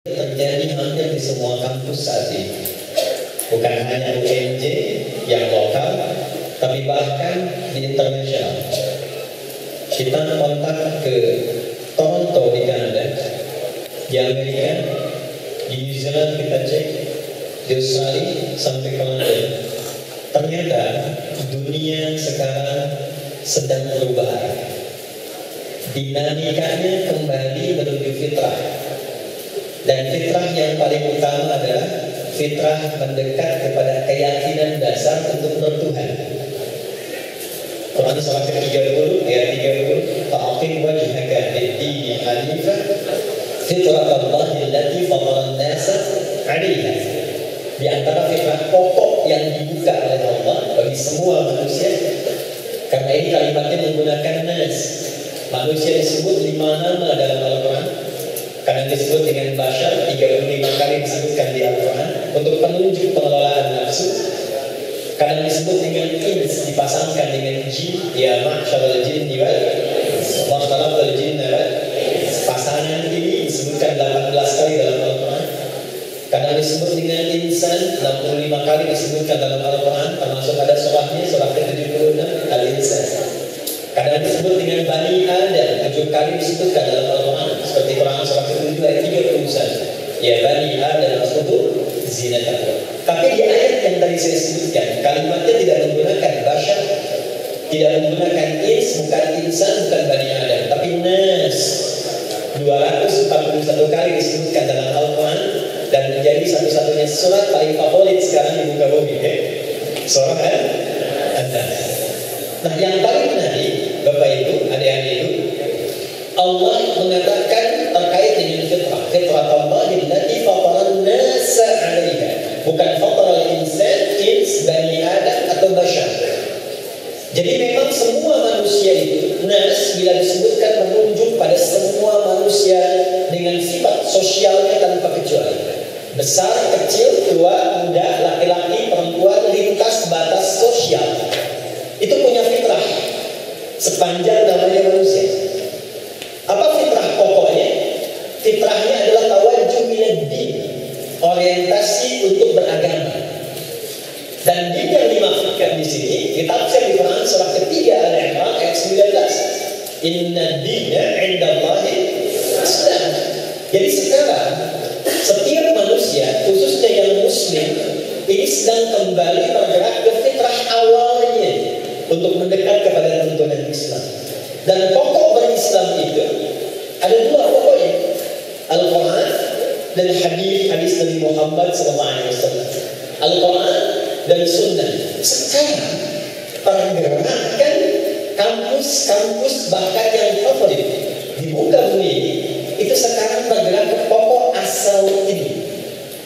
terjadi hampir di semua kampus saat ini. Bukan hanya UNJ yang lokal, tapi bahkan di internasional. Kita kontak ke Toronto di Kanada, di Amerika, di New Zealand kita cek, di Australia sampai ke London. Ternyata dunia sekarang sedang berubah. Dinamikanya kembali menuju fitrah. Dan fitrah yang paling utama adalah fitrah mendekat kepada keyakinan dasar untuk bertuhan. Quran surah ke-30 ayat 30, fa'aqim wajhaka lid-dini hanifan fitratallahi allati fatara an-nasa 'alaiha. Di antara fitrah pokok yang dibuka oleh Allah bagi semua manusia. Karena ini kalimatnya menggunakan nas. Manusia disebut 5 nama dalam Al-Quran. Karena disebut dengan bashar 35 kali disebutkan di Al-Quran untuk penunjuk pengelolaan nafsu. Karena disebut dengan ins dipasangkan dengan jin, ya ma'syarul jinni wal wa khalaqal jinna wal. Pasangan ini disebutkan 18 kali dalam Al-Quran. Karena disebut dengan insan 65 kali disebutkan dalam Al-Quran, termasuk ada surahnya, surah ke-76 Al-Insan. Kadang disebut dengan Bani Adam 7 kali disebutkan dalam Al-Quran, seperti Quran surah ke-7 ayat 31. Ya Bani Adam khudhu zinatakum. Tapi di ayat yang tadi saya sebutkan, kalimatnya tidak menggunakan bashar, tidak menggunakan ins, bukan insan, bukan Bani Adam, tapi nas. 241 kali disebutkan dalam Al-Quran dan menjadi satu-satunya surat paling favorit sekarang di muka bumi, surah An-Nas. Nah, yang paling menarik, Bapak Ibu, adik-adik itu, Allah mengatakan terkait dengan fitrah. Fitrah Allah allati fataran nasa 'alaiha. Bukan fataral insan, ins, bani Adam atau bashar. Jadi memang semua manusia itu, nas bila disebutkan menunjuk pada semua manusia dengan sifat sosialnya tanpa kecuali. Besar, kecil, tua, muda, laki-laki, perempuan, lintas batas sosial. Itu punya fitrah sepanjang namanya manusia. Apa fitrah pokoknya? Fitrahnya adalah tawajjuh ilad din, orientasi untuk beragama. Dan din yang dimaksudkan di sini ditafsir di Quran surah ketiga Al-Imran ayat 19. Inna dina 'indallahi Islam. Jadi sekarang setiap manusia, khususnya yang muslim, ini sedang kembali bergerak ke fitrah awalnya untuk mendekat kepada tuntunan Islam. Dan pokok berislam itu ada 2 pokoknya, Al-Quran dan hadis Nabi Muhammad SAW. Al-Quran dan Sunnah. Sekarang pergerakan kampus-kampus bahkan yang favorit di muka bumi ini itu sekarang bergerak ke pokok asal ini.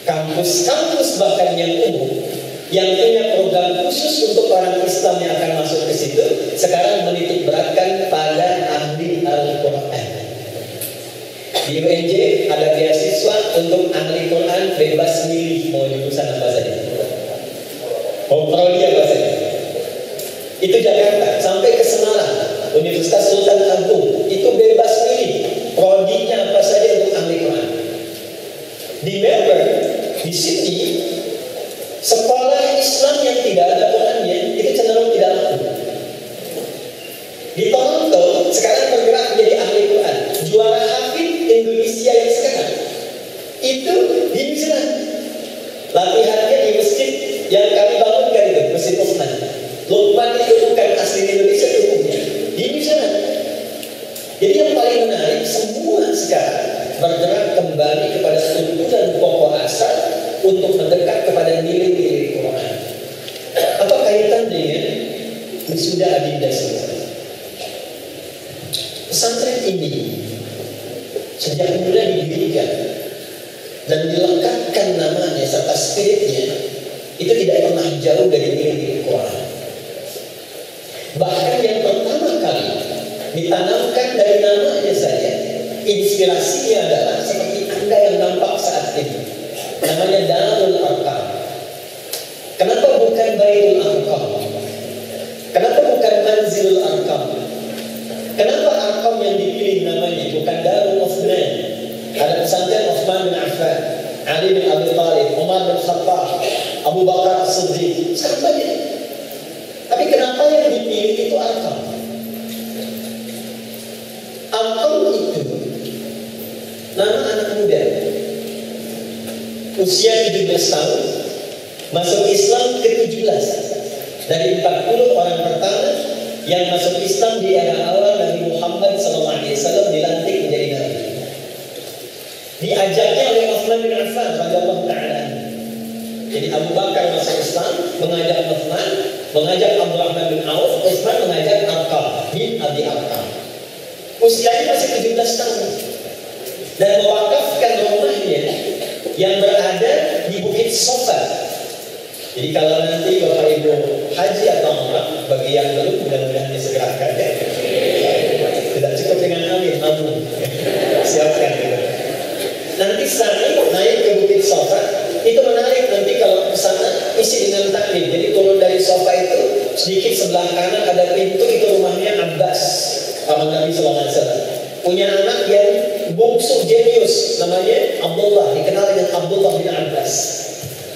Kampus-kampus bahkan yang umum yang punya program khusus untuk orang Islam yang akan masuk ke situ sekarang menitik beratkan pada ahli Al-Quran. Di UNJ ada beasiswa untuk ahli Quran bebas milih mau jurusan apa saja. Prodi apa saja. Itu Jakarta sampai ke Semarang, Universitas Sultan Agung itu bebas milih prodinya apa saja untuk ahli Quran. Di Melbourne, di Sydney, sekolah Islam yang tidak ada Qurannya itu cenderung tidak laku. Di Toronto sekarang bergerak menjadi ahli Quran. Juara hafid Indonesia yang sekarang itu di New Zealand. Latihannya di masjid yang kami bangunkan itu, Masjid Osman. Lukman itu bukan asli Indonesia umumnya di New Zealand. Jadi yang paling menarik, semua sekarang bergerak kembali kepada tuntunan pokok asal untuk mendekat kepada nilai-nilai Quran. Apa kaitan dengan wisuda adinda semua? Pesantren ini sejak muda didirikan dan dilengkapkan namanya serta spiritnya, itu tidak pernah jauh dari nilai-nilai Quran. Bahkan yang pertama kali ditanamkan dari namanya saja, inspirasinya adalah seperti Anda yang nampak saat ini. Namanya Darul Arqam. Kenapa bukan Baitul Arqam? Kenapa bukan Manzilul Arqam? Kenapa Arqam yang dipilih namanya bukan Darul Uthman? Ada pesantren Uthman bin Affan. Ali bin Abi Thalib, Umar bin Khattab, Abu Bakar As-Siddiq, sangat banyak. Tapi kenapa yang dipilih itu Arqam? Arqam itu nama anak muda, usia 17 tahun, masuk Islam ke-17 dari 40 orang pertama yang masuk Islam di era awal Nabi Muhammad SAW dilantik menjadi nabi. Diajaknya oleh Utsman bin Affan radhiyallahu ta'ala. Jadi Abu Bakar masuk Islam, mengajak Utsman, mengajak Abdurrahman bin Auf, Utsman mengajak Arqam bin Abi Arqam. Usianya masih 17 tahun dan mewakafkan rumahnya yang berada di Bukit Sofa. Jadi kalau nanti Bapak Ibu haji atau umrah, bagi yang belum mudah-mudahan disegerakan ya. Tidak cukup dengan amin, amin. Siapkan gitu. Nanti sa'i naik ke Bukit Sofa, itu menarik nanti kalau ke sana isi dengan taklim. Jadi turun dari sofa itu sedikit sebelah kanan ada pintu, itu rumahnya Abbas, paman Nabi SAW. Punya anak yang bungsu jenius namanya Abdullah, dikenal dengan Abdullah bin Abbas.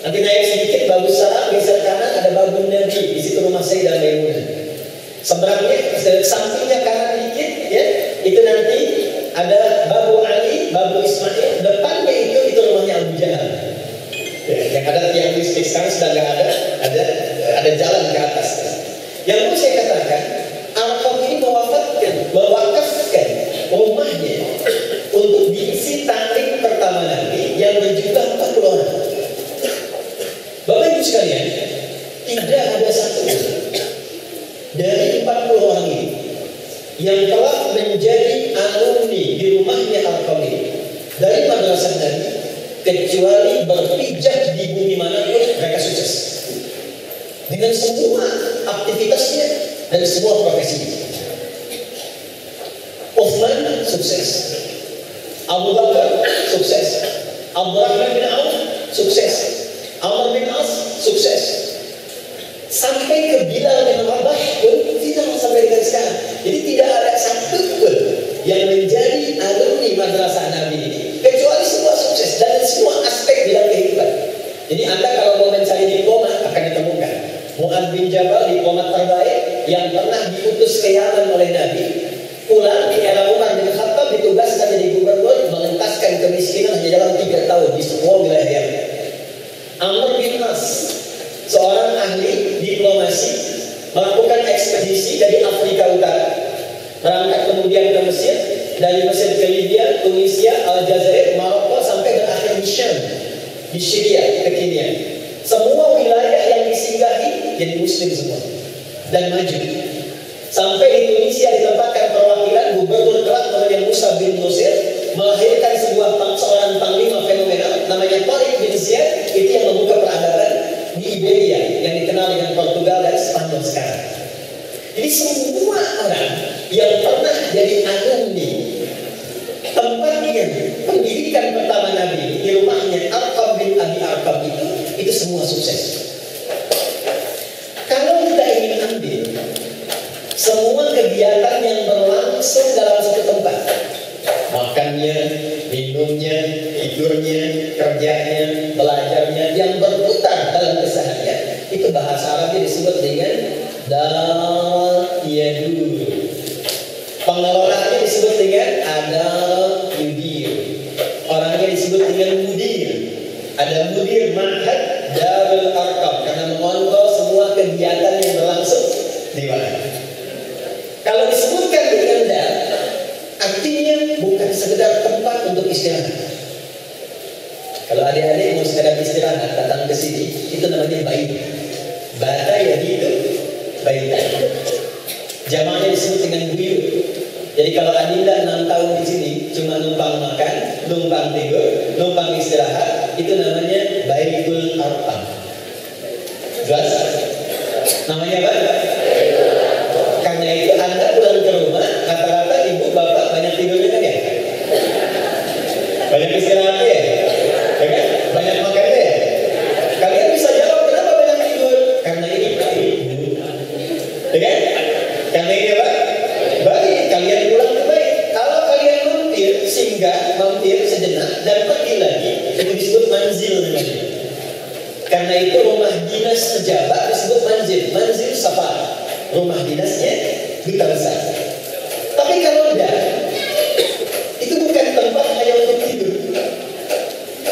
Nanti naik sedikit bagus salah, geser kanan ada babun Nabi, di situ rumah Sayyidah Maimunah. Seberangnya, sampingnya kanan dikit ya, itu nanti ada babu Ali, babu Ismail. Depannya itu rumahnya Abu Jahal. Ya, yang ada tiang listrik sekarang sudah nggak ada jalan ke atas. Yang mau saya katakan, Arqam ini mewakafkan rumahnya untuk diisi taklim pertama Nabi yang berjumlah 40 orang. Bapak Ibu sekalian, tidak ada satu dari 40 orang ini yang telah menjadi alumni di rumahnya Arqam ini dari madrasah Nabi, kecuali berpijak di bumi manapun mereka sukses dengan semua aktivitasnya dan semua profesinya. Utsman sukses, Abu Bakar sukses, Abdurrahman bin Auf sukses, Amr bin As sukses, sampai ke Bilal bin Rabah pun tidak sampai dengan sekarang. Jadi tidak ada satu pun yang menjadi alumni madrasah Nabi ini, kecuali semua sukses dan semua aspek bidang kehidupan. Jadi Anda kalau mau mencari diplomat akan ditemukan. Mu'adz bin Jabal diplomat terbaik yang pernah diutus ke Yaman oleh Nabi, pulang di era Umar bin Khattab ditugaskan jadi gubernur, mengentaskan kemiskinan hanya dalam 3 tahun di semua wilayah Yaman. Amr bin As, seorang ahli diplomasi, melakukan ekspedisi dari Afrika Utara, berangkat kemudian ke Mesir, dari Mesir ke Libya, Tunisia, Aljazair, Maroko, sampai berakhir di Syam, di Syria, kekinian. Semua wilayah yang disinggahi jadi Muslim semua dan maju. Sampai di Tunisia ditempatkan perwakilan gubernur kelak namanya Musa bin Nusir, melahirkan seorang panglima fenomenal namanya Tariq bin Ziyad, itu yang membuka peradaban di Iberia yang dikenal dengan Portugal dan Spanyol sekarang. Jadi semua orang yang pernah jadi alumni tempatnya pendidikan pertama Nabi di rumahnya Arqam bin Abi Arqam itu semua sukses. Kalau kita ingin ambil semua kegiatan yang berlangsung dalam satu tempat, makannya, minumnya, tidurnya, kerjanya, belajarnya, yang berputar dalam keseharian, itu bahasa Arabnya disebut dengan dal-yadul. Pengelolaannya disebut dengan adal yudir. Orangnya disebut dengan mudir. Ada mudir ma'had Darul Arqam karena mengontrol semua kegiatan yang berlangsung di mana. Kalau disebutkan dengan dal, artinya bukan sekedar tempat untuk istirahat. Kalau adik-adik mau sekedar istirahat datang ke sini, itu namanya bait. Bata ya itu bait. Jamaahnya disebut dengan buyut. Jadi kalau adinda 6 tahun di sini cuma numpang makan, numpang tidur, numpang istirahat, itu namanya Baitul Arqam. Jelas? Namanya apa? Karena itu Anda pulang ke rumah, rata-rata ibu bapak banyak tidurnya kan ya? Banyak istirahatnya ya? Ya kan? Banyak makannya ya? Kalian bisa jawab kenapa banyak tidur? Karena ini baik. Ya kan? Karena ini apa? Baik, kalian pulang ke baik. Kalau kalian mampir, singgah, mampir sejenak dan pergi lagi, itu disebut manzil. dinas pejabat disebut manzil, manzil safar, rumah dinasnya duta besar. Tapi kalau dar, itu bukan tempat hanya untuk tidur.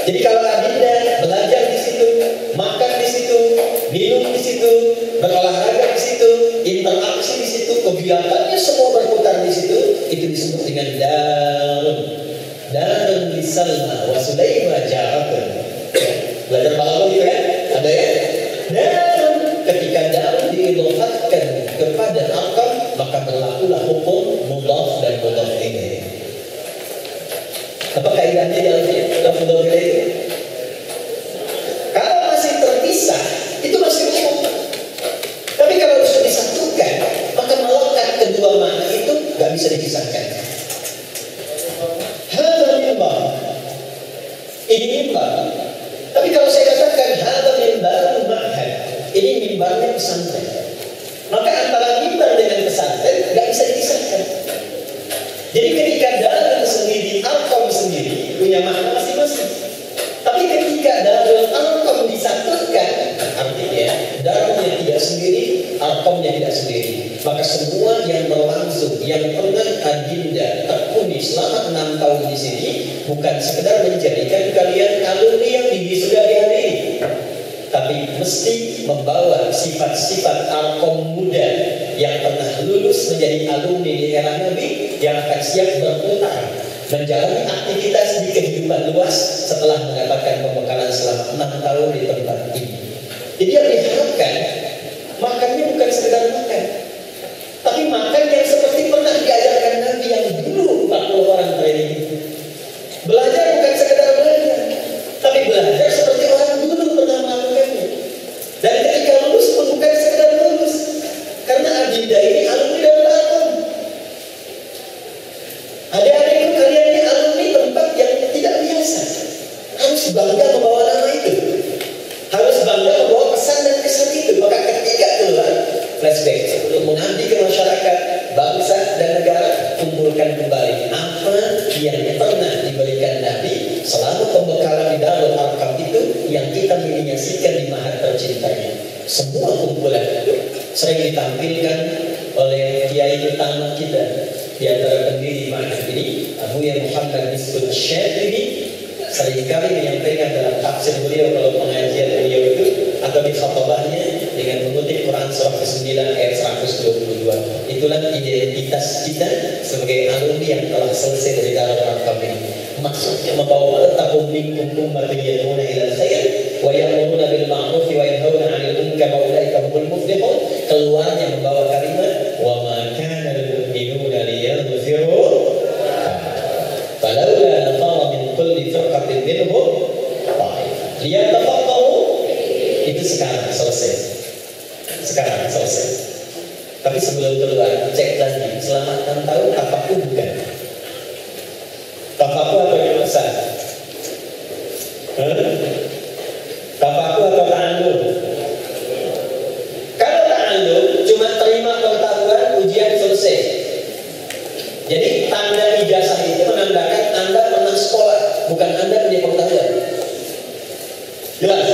Jadi kalau Adinda belajar di situ, makan di situ, minum di situ, berolahraga di situ, interaksi di situ, kegiatannya semua berputar di situ, itu disebut dengan darun. Darun di Salma wa Sulaima jaratun. Belajar malam itu kan? Ada ya? Darun. Ketika darun diidhofatkan kepada akam, maka berlakulah hukum mudhaf dan mudhaf ilaih. Apa kaidahnya dalam mudhaf ilaih? Kalau masih terpisah, itu masih umum. Tapi kalau sudah disatukan, maka melekat kedua makna itu nggak bisa dipisahkan. Hadza mimbar, ini mimbar. Tapi kalau saya katakan hadza mimbar ma'had, ini mimbarnya pesantren. Maka antara mimbar dengan pesantren nggak bisa dipisahkan. Jadi ketika darul sendiri, arqam sendiri punya makna masing-masing. Tapi ketika darul arqam disatukan, artinya darulnya tidak sendiri, arqamnya tidak sendiri. Maka semua yang berlangsung, yang pernah Adinda tekuni selama 6 tahun di sini, bukan sekedar menjadikan kalian alumni yang sudah dihadiri, tapi mesti membawa sifat-sifat arqam muda yang pernah lulus menjadi alumni di era Nabi, yang akan siap berputar menjalani aktivitas di kehidupan luas setelah mendapatkan pembekalan selama 6 tahun di tempat ini. Jadi yang diharapkan makannya bukan sekedar makan, tapi makan yang seperti pernah diajarkan Nabi yang dulu 40 orang training. Belajar bukan sekedar belajar, tapi belajar seperti orang dulu pernah melakukannya. Dan ketika lulus pun bukan sekedar lulus, karena Adinda ini alumni Darul Arqam. Adik-adikku, kalian ini alumni tempat yang tidak biasa. Harus bangga membawa nama itu, harus bangga membawa pesan dan kesan itu. Maka ketika keluar flashback untuk mengabdi ke masyarakat, bangsa dan negara, kumpulkan kembali apa yang pernah diberikan Nabi selama pembekalan di Darul Arqam itu, yang kita miniasikan di mahat tercintanya. Semua kumpulan itu sering ditampilkan oleh kiai utama kita di antara pendiri mahat ini, Abu Ya Muhammad Misbah Syatibi, seringkali menyampaikan dalam tafsir beliau kalau pengajian beliau itu, atau di khatabahnya dengan mengutip Quran surah ke-9 ayat 122. Itulah identitas kita sebagai alumni yang telah selesai dari Darul Arqam ini. Maksudnya membawa takum minkum ummatun yad'una ilal khair wa ya'muruna bil ma'ruf wa yanhauna 'anil munkar wa ulaika humul muflihun. Keluarnya membawa kalimat wa ma kana lil mu'minuna liyaghfiru falaula nafara min kulli firqatin minhum ta'ifah liyatafaqahu. Itu sekarang selesai. Sekarang selesai. Tapi sebelum keluar, cek lagi selama 6 tahun apapun bukan. Tafaku atau jurusan? Tafaku atau ta'allum? Kalau ta'allum cuma terima pengetahuan, ujian selesai. Jadi tanda ijazah itu menandakan Anda pernah sekolah, bukan Anda punya pengetahuan. Jelas?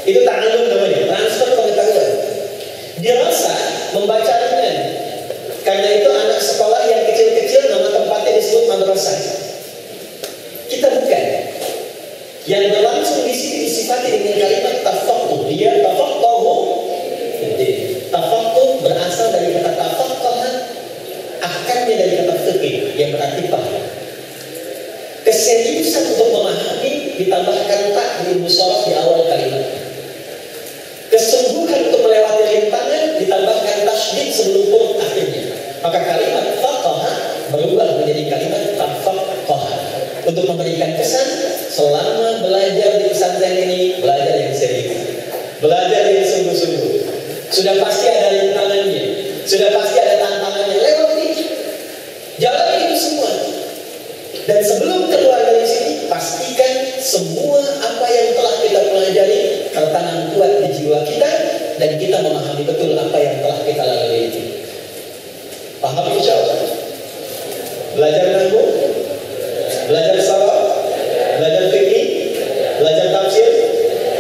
Itu ta'allum namanya, transfer pengetahuan. Dirasa membaca ringan. Karena itu anak sekolah yang kecil-kecil nama tempatnya disebut madrasah. Kita bukan. Yang berlangsung di sini disifati dengan kalimat tafaqquh. Dia tafaqquhu. Tafaqquh berasal dari kata tafaqqaha, akarnya dari kata fiqh yang berarti paham. Keseriusan untuk memahami ditambahkan tak di musharraf di awal kalimat. Kesungguhan untuk melewati rintangan ditambahkan tasydid sebelum huruf akhirnya. Maka kalimat faqaha berubah menjadi kalimat tafaqqaha untuk memberikan kesan selama belajar di pesantren ini, belajar yang serius, belajar yang sungguh-sungguh. Sudah pasti ada rintangannya, sudah pasti ada tantangannya. Lewati, jalani itu semua. Dan sebelum keluar dari sini, pastikan semua apa yang telah kita pelajari tertanam kuat di jiwa kita, dan kita memahami betul apa yang telah kita lalui itu. Paham insya Allah? Belajar nahwu, belajar sharaf, belajar fikih, belajar tafsir,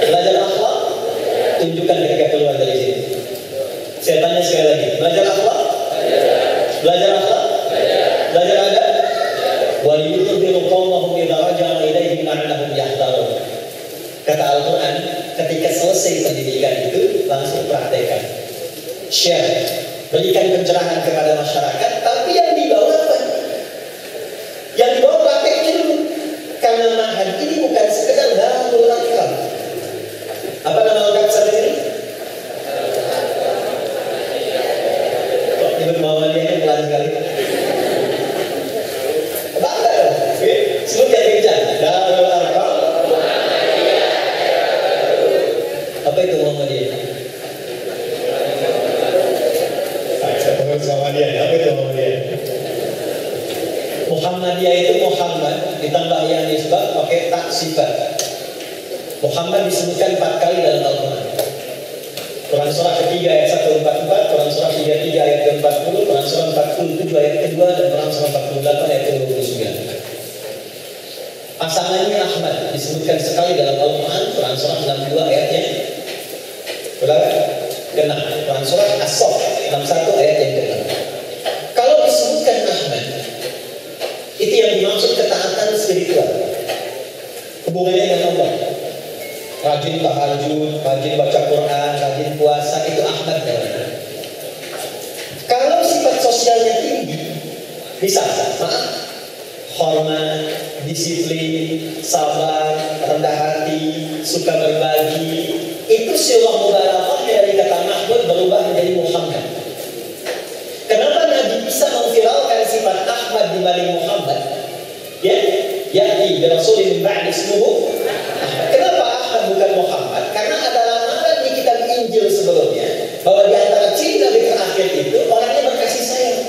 belajar akhlak. Tunjukkan sekali lagi. Belajar akhlak? Belajar akhlak? Belajar adab? Waliyudhiru qawmahum idza raja'a ilaihim la'annahum yahdharun. Kata Al-Quran, ketika selesai pendidikan itu langsung praktekkan, share, berikan pencerahan kepada masyarakat. Tapi yang dibawa apa? Yang dibawa prakteknya dulu. Karena mahad ini bukan sekedar darul akram. Apa nama lengkap saat ini? Kok nyebut Muhammadiyahnya pelan sekali? Bangga dong. Sebut yang kencang. Darul akram. Apa itu Muhammadiyah? Apa itu Muhammadiyah? Muhammadiyah itu Muhammad ditambah yang nisbah pakai tak sifat. Muhammad disebutkan 4 kali dalam Al-Quran. Quran surah ketiga ayat 144, Quran surah 33 ayat ke-40, Quran surah 47 ayat kedua, dan Quran surah 48 ayat ke-29. Pasangannya Ahmad disebutkan sekali dalam Al-Quran, Quran surah 62 ayatnya berapa? Ke-6. Quran surah As-Saff 61 ayat yang ke-6. Kalau disebutkan Ahmad, itu yang dimaksud ketaatan spiritual, hubungannya dengan Allah. Rajin tahajud, rajin baca Quran, rajin puasa, itu Ahmad namanya. Kalau sifat sosialnya tinggi, misal, maaf, hormat, disiplin, sabar, rendah hati, suka berbagi, itu silah mubalaghah dari kata Mahmud berubah menjadi Muhammad. Kenapa Nabi bisa memviralkan sifat Ahmad dibanding Muhammad? Ya, yakni Rasulullah ba'd ismuhu Ahmad. Kenapa Ahmad bukan Muhammad? Karena ada lamaran di kitab Injil sebelumnya bahwa di antara ciri Nabi terakhir itu orangnya berkasih sayang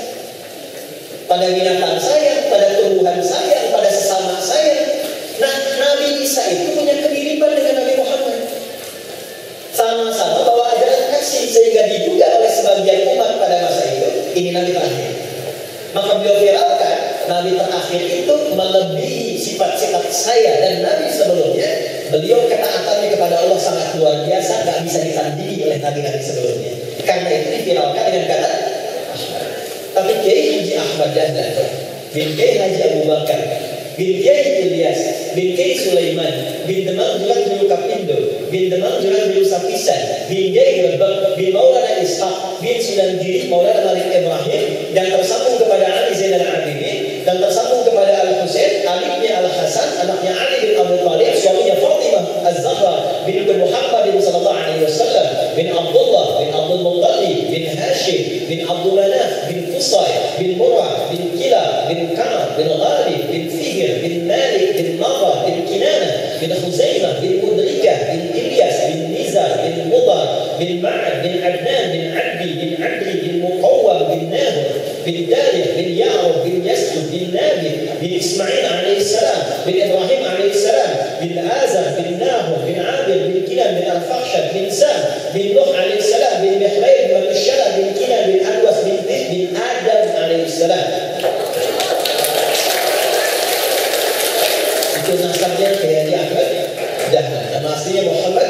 pada binatang sayang, pada tumbuhan sayang, pada sesama sayang. Nah, Nabi Isa itu punya kemiripan dengan Nabi Muhammad. Sama-sama bawa ajaran kasih, sehingga diduga oleh sebagian umat pada masa itu ini Nabi terakhir. Maka beliau viralkan Nabi terakhir itu melebihi sifat-sifat saya dan Nabi sebelumnya. Beliau ketaatannya kepada Allah sangat luar biasa, gak bisa ditandingi oleh Nabi-Nabi sebelumnya. Karena itu diviralkan dengan kata Ahmad. Tapi Kiai Haji Ahmad Dahlan bin Kiai Haji Abu Bakar bin Kiai Ilyas bin Kiai Sulaiman bin Demang Jurat bin Kapindo bin Demang Jurat bin Sapisan bin Kiai Grebek bin Maulana Ishaq bin Sunan Giri Maulana Malik Ibrahim, dan tersambung kepada Ali Zainal Abidin, dan tersambung kepada Al-Husain, adiknya Al-Hasan, anaknya Ali bin Abi Thalib, suaminya Fatimah Az-Zahra binti Muhammad sallallahu alaihi wasallam, bin Abdullah bin Abdul Muttalib bin Hashim bin Abdul Manaf bin Qusay bin Murrah bin Kilab bin Ka'ab bin Ghalib bin Fihr bin Malik bin Nadar bin Kinanah bin Khuzaimah bin Mudrikah bin Ilyas bin Nizar bin Mudar bin Ma'ad bin Adnan bin Abdi bin Abdi bin Muqawwam bin Nahur bin Darih bin Ya'rub bin Yasjud bin Nabi bin Ismail alaihissalam bin Ibrahim alaihissalam bin Azar bin Nahur bin Abir bin Kinan bin Al-Fakhshad bin Sam bin Nuh alaihissalam bin Mihlail bin Mashara bin Kinan bin Anwas bin Adam alaihissalam. Itu nasabnya Kiai Ahmad Dahlan. Nama aslinya Muhammad.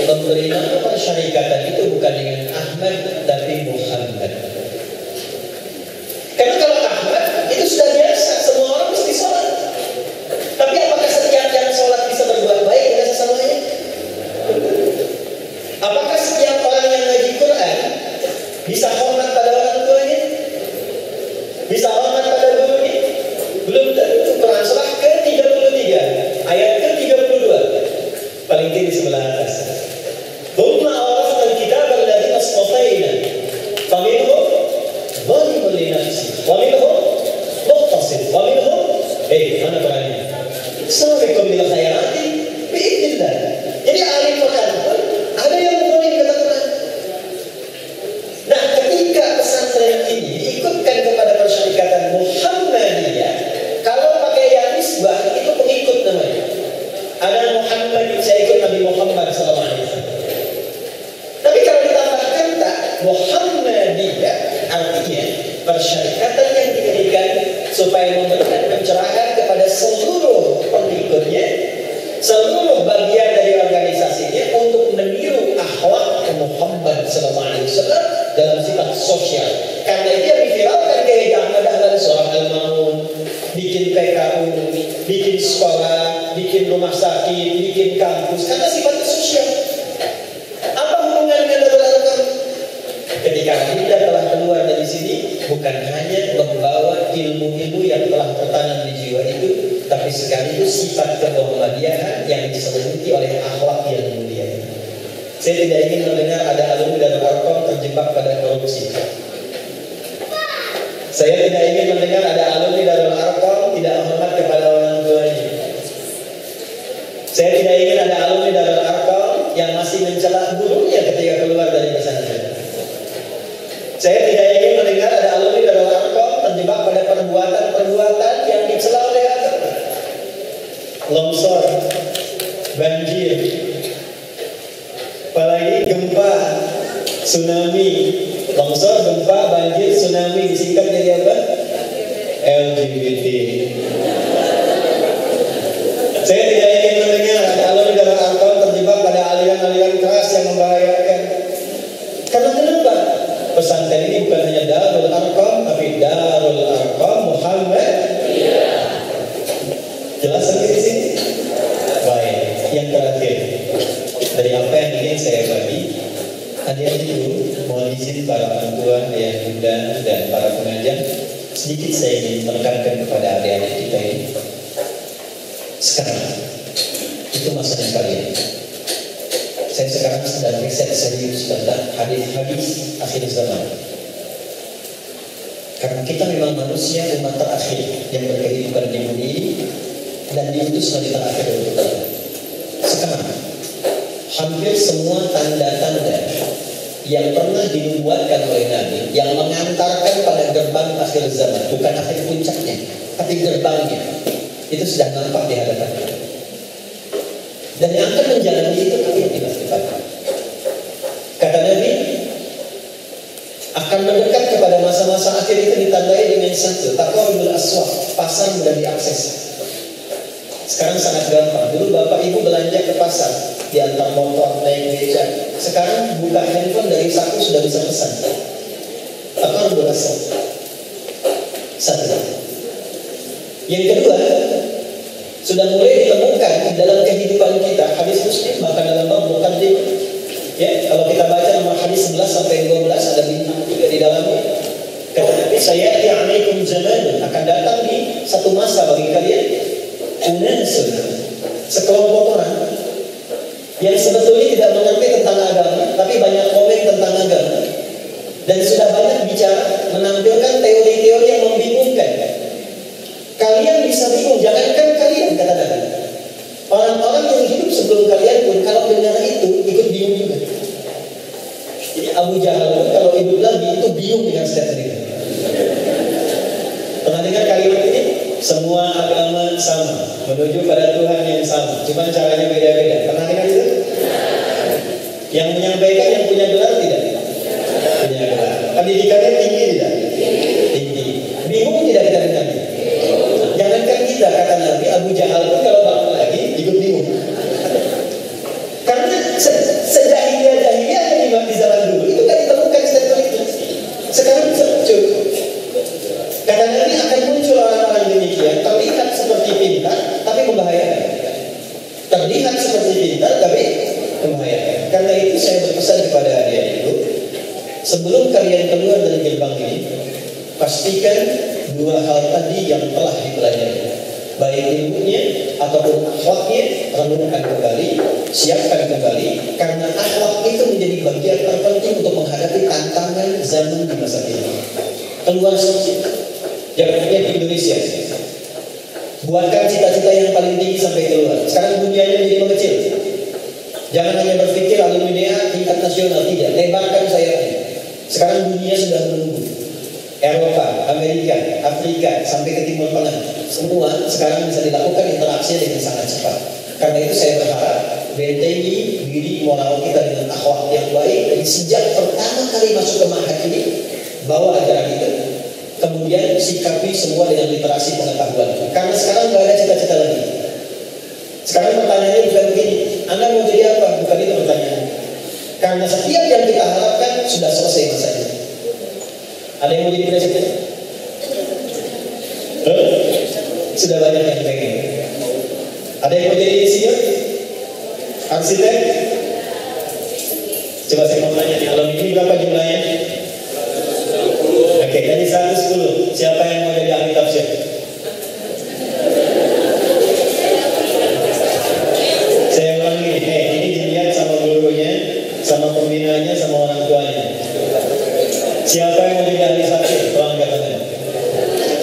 Memberi nama persyarikatan itu bukan dengan Ahmad tapi Muhammad. Karena kalau Ahmad itu sudah biasa, semua orang mesti sholat. Tapi apakah setiap yang sholat bisa berbuat baik dengan sesamanya? Apakah setiap orang yang ngaji Quran bisa hormat pada orang tuanya? Bisa hormat pada gurunya? Belum tentu. Quran surah ke-33 ayat ke-32 paling tinggi sebelah atas. Thumma awrasnal kitaba alladziina istafaina faminhum zalimun li nafsihi wa minhum muqtasid wa minhum mana Qurannya? Sabiqun bil khairati biidznillah. Jadi ahli Quran pun ada yang boleh dikatakan. Nah, ketika pesantren ini diikutkan kepada persyarikatan Muhammadiyah, kalau pakai yang nisbah itu pengikut namanya. Ada Muhammad, saya ikut Nabi Muhammad sallallahu alaihi wasallam. Tapi kalau ditambahkan tak Muhammadiyah, artinya persyarikatan yang diberikan supaya memberikan pencerahan kepada seluruh pengikutnya, seluruh bagian dari organisasinya untuk meniru akhlak Muhammad sallallahu alaihi wasallam dalam sifat sosial. Karena itu yang diviralkan kayak jangan seorang Al-Maun, bikin PKU, bikin sekolah, bikin rumah sakit, bikin kampus, karena sifatnya sosial. Apa hubungannya Darul Arqam? Ketika kita telah keluar dari sini, bukan hanya membawa ilmu-ilmu yang telah tertanam di jiwa itu, tapi sekaligus sifat kemuhammadiyaan yang diselimuti oleh akhlak yang mulia. Saya tidak ingin mendengar ada alumni Darul Arqam terjebak pada korupsi. Saya tidak ingin mendengar ada alumni Darul Arqam tidak hormat kepada orang tuanya. Saya tidak ingin ada alumni Darul Arqam yang masih mencela gurunya ketika keluar dari pesantren. Saya tidak ingin mendengar ada alumni Darul Arqam terjebak pada perbuatan-perbuatan yang dicela oleh agama. Longsor, banjir, apalagi gempa, tsunami. Longsor, gempa, banjir, tsunami disingkat jadi apa? LGBT. Saya tidak ingin mendengar ada alumni Darul Arqam terjebak pada aliran-aliran keras yang membahayakan. Karena kenapa? Pesantren ini bukan hanya Darul Arqam, tapi Darul Arqam Muhammad. Jelas sampai di sini? Baik, yang terakhir dari apa yang ingin saya bagi, adik-adik dulu, mohon izin para orang tua, ayah bunda dan para pengajar, sedikit saya ingin menekankan kepada adik-adik kita ini. Sekarang itu masanya kalian. Saya sekarang sedang riset serius tentang hadis-hadis akhir zaman. Karena kita memang manusia umat terakhir yang berkehidupan di bumi ini dan diutus di terakhir untuk kita. Sekarang hampir semua tanda-tanda yang pernah dinubuatkan oleh Nabi yang mengantarkan pada gerbang akhir zaman, bukan akhir puncaknya, tapi gerbangnya, itu sudah nampak di hadapan kita. Dan yang akan menjalani itu kalian tidak cepat. Kata Nabi, akan mendekat kepada masa-masa akhir itu ditandai dengan satu, taqarrubul aswaq, pasar mudah diakses. Sekarang sangat gampang. Dulu bapak ibu belanja ke pasar, diantar motor, naik beca. Sekarang buka handphone dari saku sudah bisa pesan. Taqarrubul aswaq. Satu. Yang kedua, sudah mulai ditemukan dalam kehidupan kita hadis Muslim, bahkan dalam bab muqaddimah. Ya, kalau kita baca nomor hadis 11 sampai 12 ada bintang juga di dalamnya. Kata Nabi, saya ya'alaikum zaman, akan datang di satu masa bagi kalian unasun, sekelompok orang yang sebetulnya tidak mengerti tentang agama, tapi banyak komen tentang agama dan sudah banyak bicara, menampilkan teori-teori yang membingungkan. Kalian bisa bingung, jangankan kalian, kata Nabi. Orang-orang yang hidup sebelum kalian pun kalau dengar itu ikut bingung juga. Jadi Abu Jahal pun kalau hidup lagi itu bingung dengan statement itu. Pernah dengar kalimat ini? Semua agama sama, menuju pada Tuhan yang sama, cuma caranya beda-beda. Pernah dengar itu? Yang menyampaikan yang punya gelar tidak? Punya gelar. Pendidikannya tinggi tidak? Tinggi. Bingung tidak kita dengar? Jangankan kita, kata Nabi, Abu Jahal pun kalau bangun lagi ikut bingung. Karena sejahiliyah di zaman dulu itu kan ditemukan statement itu. Sekarang bisa muncul. Kata Nabi akan muncul orang-orang demikian, terlihat seperti pintar tapi membahayakan. Terlihat seperti pintar tapi membahayakan. Karena itu saya berpesan kepada adik itu, sebelum kalian keluar dari gerbang ini, pastikan dua hal tadi yang telah dipelajari, baik ilmunya ataupun akhlaknya, renungkan kembali, siapkan kembali, karena akhlak itu menjadi bagian terpenting untuk menghadapi tantangan zaman di masa ini. Keluar sedikit, jangan hanya di Indonesia. Buatkan cita-cita yang paling tinggi sampai keluar. Sekarang dunianya menjadi mengecil. Jangan hanya berpikir alumni tingkat nasional, tidak. Lebarkan sayapnya. Sekarang dunia sudah menunggu. Eropa, Amerika, Afrika, sampai ke Timur Tengah, semua sekarang bisa dilakukan interaksi dengan sangat cepat. Karena itu saya berharap bentengi diri moral kita dengan akhlak yang baik dari sejak pertama kali masuk ke ma'had ini, bawa ajaran itu, kemudian sikapi semua dengan literasi pengetahuan. Karena sekarang nggak ada cita-cita lagi. Sekarang pertanyaannya bukan begini, Anda mau jadi apa? Bukan itu pertanyaannya. Karena setiap yang kita harapkan sudah selesai masanya. Ada yang mau jadi presiden? Sudah banyak yang pengen. Ada yang mau jadi insinyur? Arsitek? Coba saya mau tanya di alam ini berapa jumlahnya? Oke, dari 110. Siapa yang mau jadi ahli tafsir? Saya ulangi, ini dilihat sama gurunya, sama pembinanya, sama orang tuanya. Siapa yang mau jadi ahli tafsir? Tolong angkat tangan.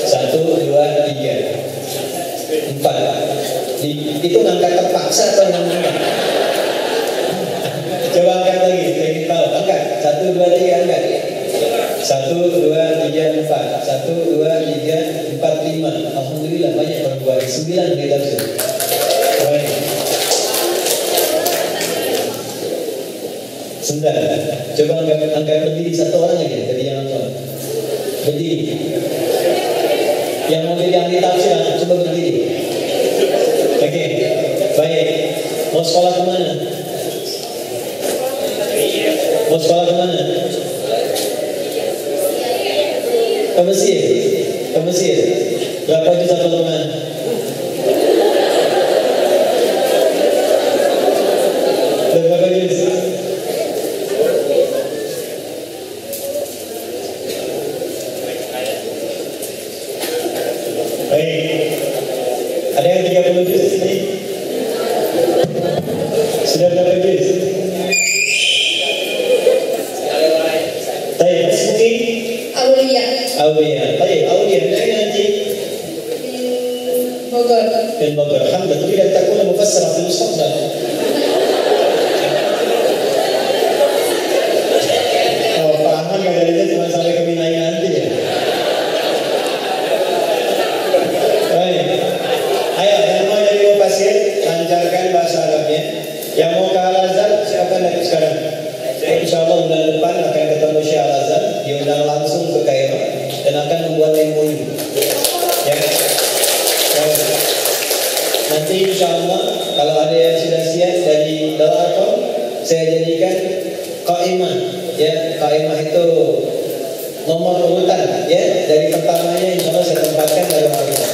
1, 2, 3, 4. Itu ngangkat terpaksa atau ngangkat? Coba angkat lagi, saya ingin tahu. Angkat. 1, 2, 3, angkat. 1, 2, 3, 4. 1, 2, 3, 4, 5. Alhamdulillah banyak perempuan. 9 kita sudah. Baik. Sebentar. Coba angkat berdiri satu orang aja. Jadi jangan lupa. Berdiri. Yang mau jadi ahli tafsir, coba berdiri. Oke. Baik. Mau sekolah kemana? Mau sekolah kemana? Ke Mesir. Ke Mesir. Berapa juta potongan? Berapa juta? Baik. Ada yang 30 juz di sini? Sudah berapa juz? Baik, mungkin Aulia. Baik, Aulia dari nanti Bogor. من بقرة حمد تريد أن تكون مفسرة في المستقبل. Oh, paham nggak dari itu cuma sampai ke Minai nanti ya? Baik. Ayo, yang mau jadi mufasir, lancarkan bahasa Arabnya. Yang mau ke Al-Azhar, siapa lagi sekarang? Insya Allah bulan depan akan ketemu Syekh Al-Azhar, diundang langsung ke Kairo dan akan membuat MOU. Ya. Nanti insya Allah kalau ada yang sudah siap dari Darul saya jadikan qaimah. Ya, qaimah itu nomor urutan. Ya, dari pertamanya insya Allah saya tempatkan dalam Al-Quran.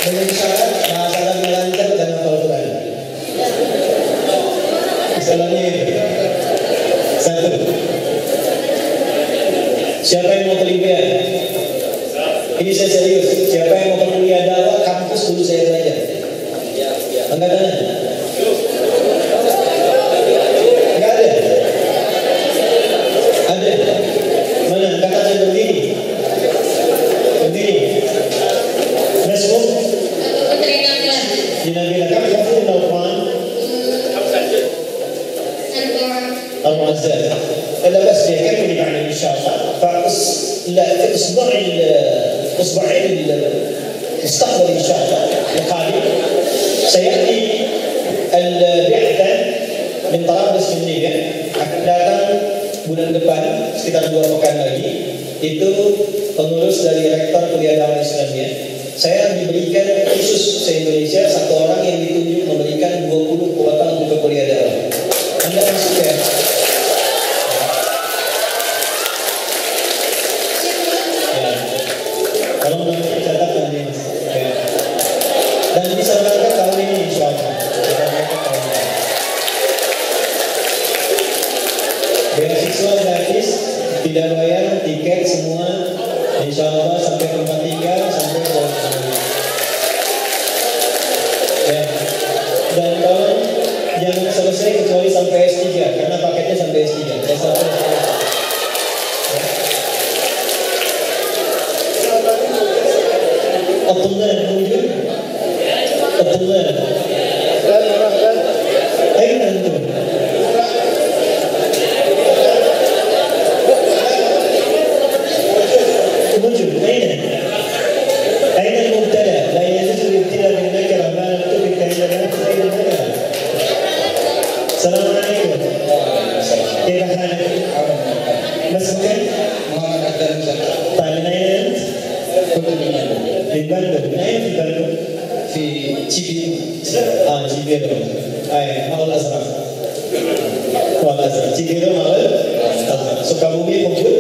Dengan syarat bahasa Arab lancar dan hafal Quran. Misalnya itu. 1. Siapa yang mau terlibat? Ini saya serius. Siapa yang mau kuliah dakwah kampus dulu saya belajar. Angkat tangan. Enggak ada. Ada. Mana? Angkat tangan berdiri. Berdiri. Nasbuk. Dinabila. Kamu hafid Al-Quran? المعزات إلا بس يكمل يعني إن شاء الله لا في أسبوعين المستقبل إن شاء الله القادم سيأتي البعثة من طرابلس من Niger akan datang bulan depan sekitar 2 pekan lagi. Itu pengurus dari Rektor Kuliah Dakwah Islamiyah. Saya diberikan khusus se-Indonesia 1 orang yang ditunjuk memberikan 20 kuota untuk kuliah dakwah. Anda masuk ya? Kalau menurut catatan ini, dan bisa berangkat tahun ini insya Allah. Beasiswa gratis, tidak bayar tiket semua, insya Allah sampai tempat tinggal sampai pulang. Ya. Dan kalau jangan selesai kecuali sampai S3 karena paketnya sampai S3. الطلاب موجود؟ الطلاب أين أنتم؟ موجود أين؟ أين المبتلى؟ لا يجوز الابتلاء بالنكرة ما لم تبت إلا أين النكرة؟ السلام عليكم. كيف حالك؟ ما اسمك؟ محمد عبد المسلم. طيب من أين أنت؟ في بندر. من أين في بندر؟ في تشيبيرو. تشيبيرو. أي هو الأزرق. Wal-Azhar. Cikgu Al-Azhar. Sukabumi Pembut.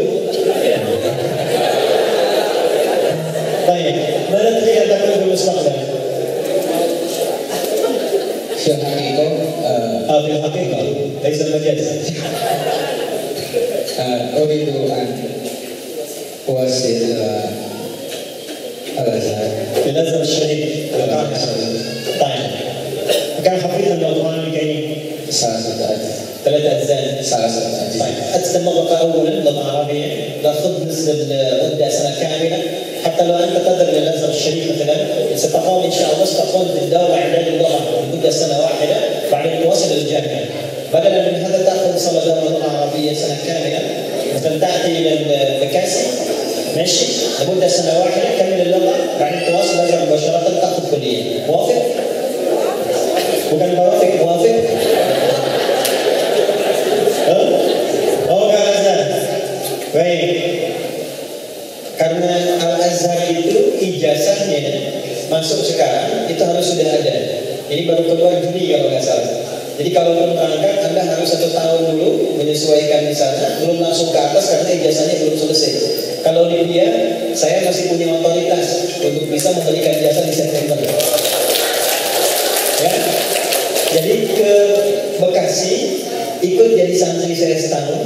Baik, mana tadi yang takkan bermustaqbal? Syekh Hakiko Fil Haqiqah, laisa majaz. أريد أن أواصل الأزهر في الأزهر الشريف القاهرة. طيب. كم حفظا للقرآن الكريم؟ 3 أجزاء. طيب. أتتمرق أولا اللغة العربية، تأخذ نسبة مدة سنة كاملة، حتى لو أنت تذهب للأزهر الشريف مثلا ستقوم إن شاء الله ستقوم بالدورة إعداد اللغة لمدة سنة واحدة، بعدين توصل للجامعة. بدلا من هذا تأخذ إن شاء الله دورة لغة عربية سنة كاملة، مثلا تأتي إلى البكاسي ماشي لمدة سنة واحدة، كمل اللغة، بعدين تواصل الأزهر مباشرة تأخذ كلية. موافق؟ bukan موافق؟ Oh, Al-Azhar. Baik. Karena Al-Azhar itu ijazahnya masuk sekarang itu harus sudah ada. Ini baru kedua Juni kalau nggak salah. Jadi kalau belum berangkat Anda harus 1 tahun dulu menyesuaikan di sana, belum langsung ke atas karena ijazahnya belum selesai. Kalau di dia, saya masih punya otoritas untuk bisa memberikan jasa di September. Ya. Jadi ke Bekasi ikut jadi santri saya setahun.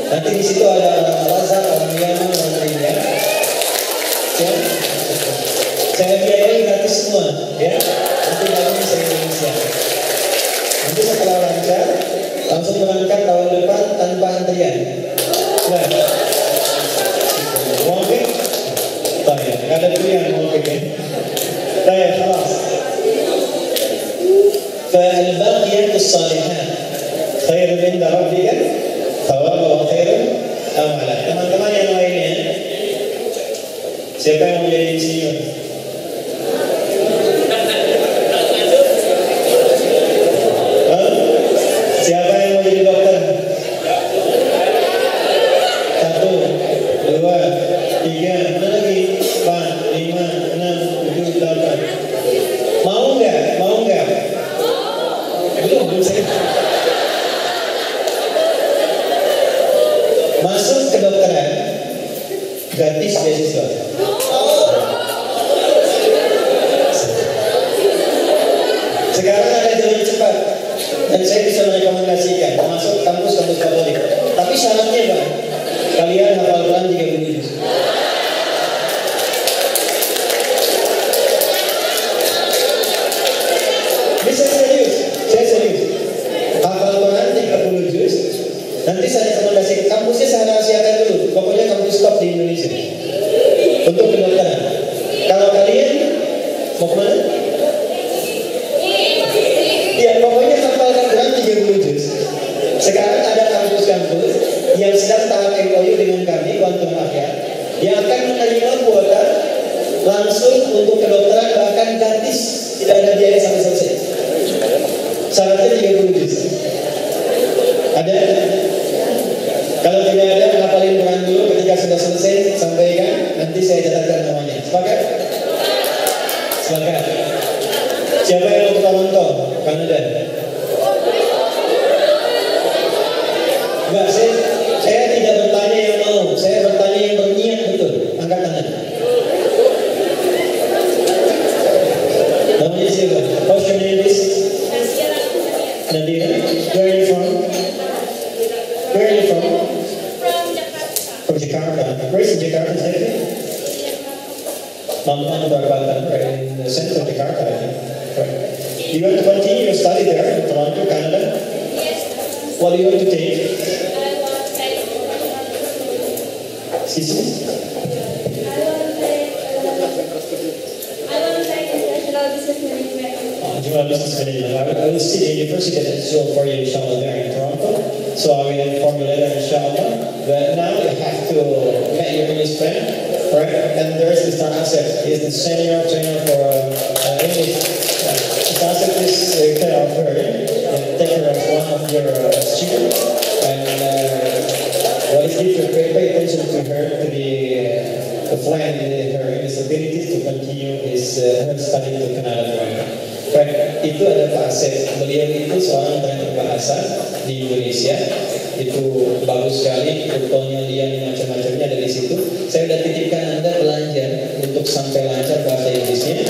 Nanti di situ ada orang Al-Azhar, orang Yaman, orang India. Ya. Saya biayai gratis semua, ya. Nanti baru saya Indonesia. Nanti setelah lancar, langsung berangkat tahun depan tanpa antrian. Nah, mungkin, tanya, nggak ada pilihan mungkin ya. Tanya, خلاص. فالباقيات الصالحات خير عند ربك ثوابا وخير أملا. Teman-teman yang lainnya, siapa yang mau jadi insinyur? Siapa yang mau jadi dokter? 1, 2, 3, mana lagi? 4, 5, 6, 7, 8. Mau nggak? Mau nggak? Belum saya. Masuk kedokteran gratis beasiswa. Sekarang ada jalan cepat dan saya bisa merekomendasikan masuk kampus-kampus favorit. Tapi syaratnya Pak, kalian hafal Quran 30 juz. Bisa serius, saya serius. Hafal Quran 30 juz. Nanti saya rekomendasikan kampusnya saya rahasiakan dulu. Pokoknya kampus top di Indonesia untuk kedokteran. Kalau kalian mau kemana? Ya pokoknya hafalkan Quran 30 juz. Sekarang ada kampus-kampus yang sedang tahap MOU dengan kami Quantum Akhir yang akan menerima kuota langsung untuk kedokteran bahkan gratis, tidak ada biaya sampai selesai. Syaratnya 30 juz. Ada? Kalau tidak ada, hafalin Quran dulu. Ketika sudah selesai, sampaikan. Nanti saya catatkan namanya. Sepakat? Sepakat. Siapa yang mau ke Toronto, Kanada? Enggak, saya tidak bertanya yang mau. Saya bertanya yang berniat betul. Angkat tangan. Namanya siapa? What's your name is? Nadira. Where are you from? Where are you from? From Jakarta. Where is Jakarta? Mama Barbatan, right in the center of Jakarta. Right. You want to continue your study there in Toronto, Canada? Yes. What do you want to take? Excuse me? I want to take international business management. International business management. I will see the university that's still for you, inshallah, there in Toronto. So I will inform you later, inshallah. But now you have to meet your English friend, right? And there's Mr. Asif. He's the senior trainer for English. Mr. Asif is care of her and take care of one of your students. And what is different, pay attention to her, to the plan in her English abilities to continue his her study to Canada. Baik, itu ada Pak Asep. Beliau itu seorang trainer bahasa di Indonesia. Itu bagus sekali, fotonya dia macam-macamnya dari situ. Saya sudah titipkan Anda belajar untuk sampai lancar bahasa Inggrisnya.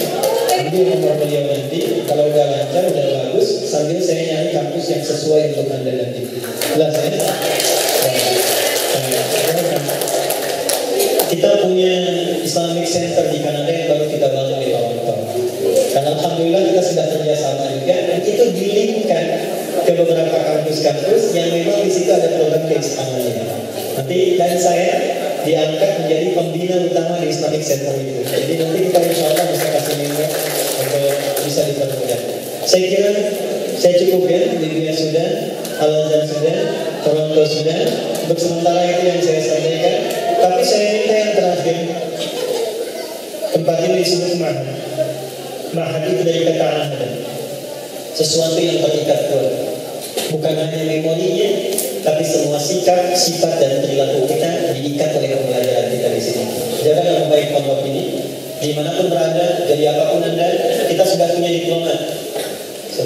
Ambil nomor beliau nanti. Kalau udah lancar, udah bagus, sambil saya nyari kampus yang sesuai untuk Anda nanti. Jelas ya? Kita punya Islamic Center di Kanada yang baru kita bangun di Toronto. Karena alhamdulillah kita sudah kerjasama juga, dan itu dilingkan ke beberapa kampus-kampus yang memang di situ ada program keislamannya. Nanti dan saya diangkat menjadi pembina utama di Islamic Center itu. Jadi nanti kita insya Allah bisa kasih memo untuk bisa dipermudah. Saya kira saya cukup ya, Libya sudah, Al-Azhar sudah, Toronto sudah. Untuk sementara itu yang saya sampaikan. Tapi saya minta yang terakhir, tempat ini disebut Mahad. Mahad itu dari kata ahad, sesuatu yang terikat kuat. Bukan hanya memorinya, tapi semua sikap, sifat dan perilaku kita diikat oleh pembelajaran kita di sini. Jaga dengan baik pondok ini, dimanapun berada, jadi apapun Anda, kita sudah punya diplomat.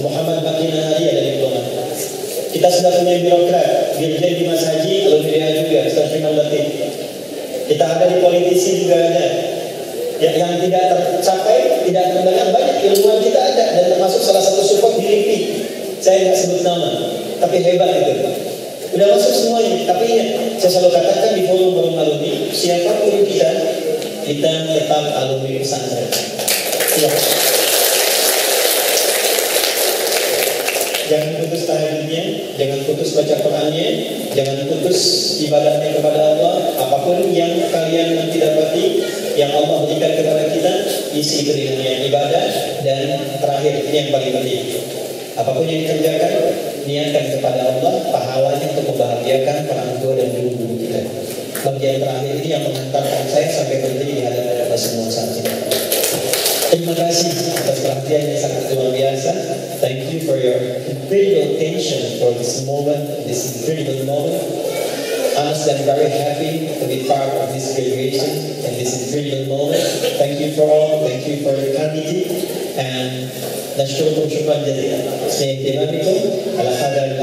Muhammad Bakina Hadi ada diplomat. Kita sudah punya birokrat, Dirjen Dimas Haji, Alhamdulillah juga, Sarfinal Latif. Kita ada di politisi juga ada. Yang tidak tercapai, tidak terdengar, banyak ilmuwan kita ada, dan termasuk salah satu support di LIPI. Saya nggak sebut nama, tapi hebat itu. Udah masuk semuanya. Tapi ya, saya selalu katakan di forum alumni, siapapun kita tetap alumni pesantren. Ya. Jangan putus tahajudnya, jangan putus baca Qurannya, jangan putus ibadahnya kepada Allah. Apapun yang kalian nanti dapati, yang Allah berikan kepada kita, isi itu dengan yang ibadah. Dan terakhir, ini yang paling penting, apapun yang dikerjakan, niatkan kepada Allah, pahalanya untuk membahagiakan orang tua dan guru-guru kita. Bagian terakhir ini yang mengantarkan saya sampai berdiri di hadapan kita semua saat ini. Terima kasih atas perhatian yang sangat luar biasa. Thank you for your incredible attention for this moment, this incredible moment. Honestly, I'm very happy to be part of this graduation and this incredible moment. Thank you for all, thank you for your kindness, and نشكركم شكرا جزيلا لاهتمامكم على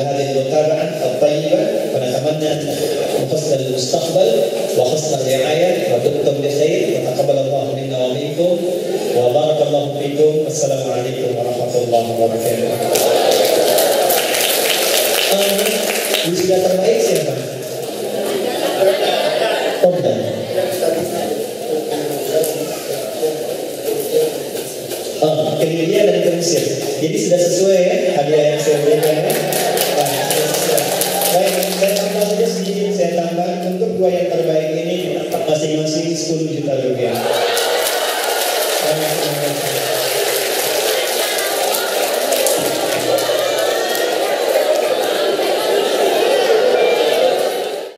هذه المتابعة الطيبة، ونتمنى حسن المستقبل وحسن الرعاية، ودمتم بخير وتقبل الله منا ومنكم وبارك الله فيكم. السلام عليكم ورحمة الله وبركاته. Wisuda terbaik siapa? Tomdan. Kemudian dari Mesir. Jadi sudah sesuai ya hadiah yang saya berikan ya. Baik, saya tambah saja sedikit, saya tambah untuk dua yang terbaik ini masing-masing 10 juta rupiah.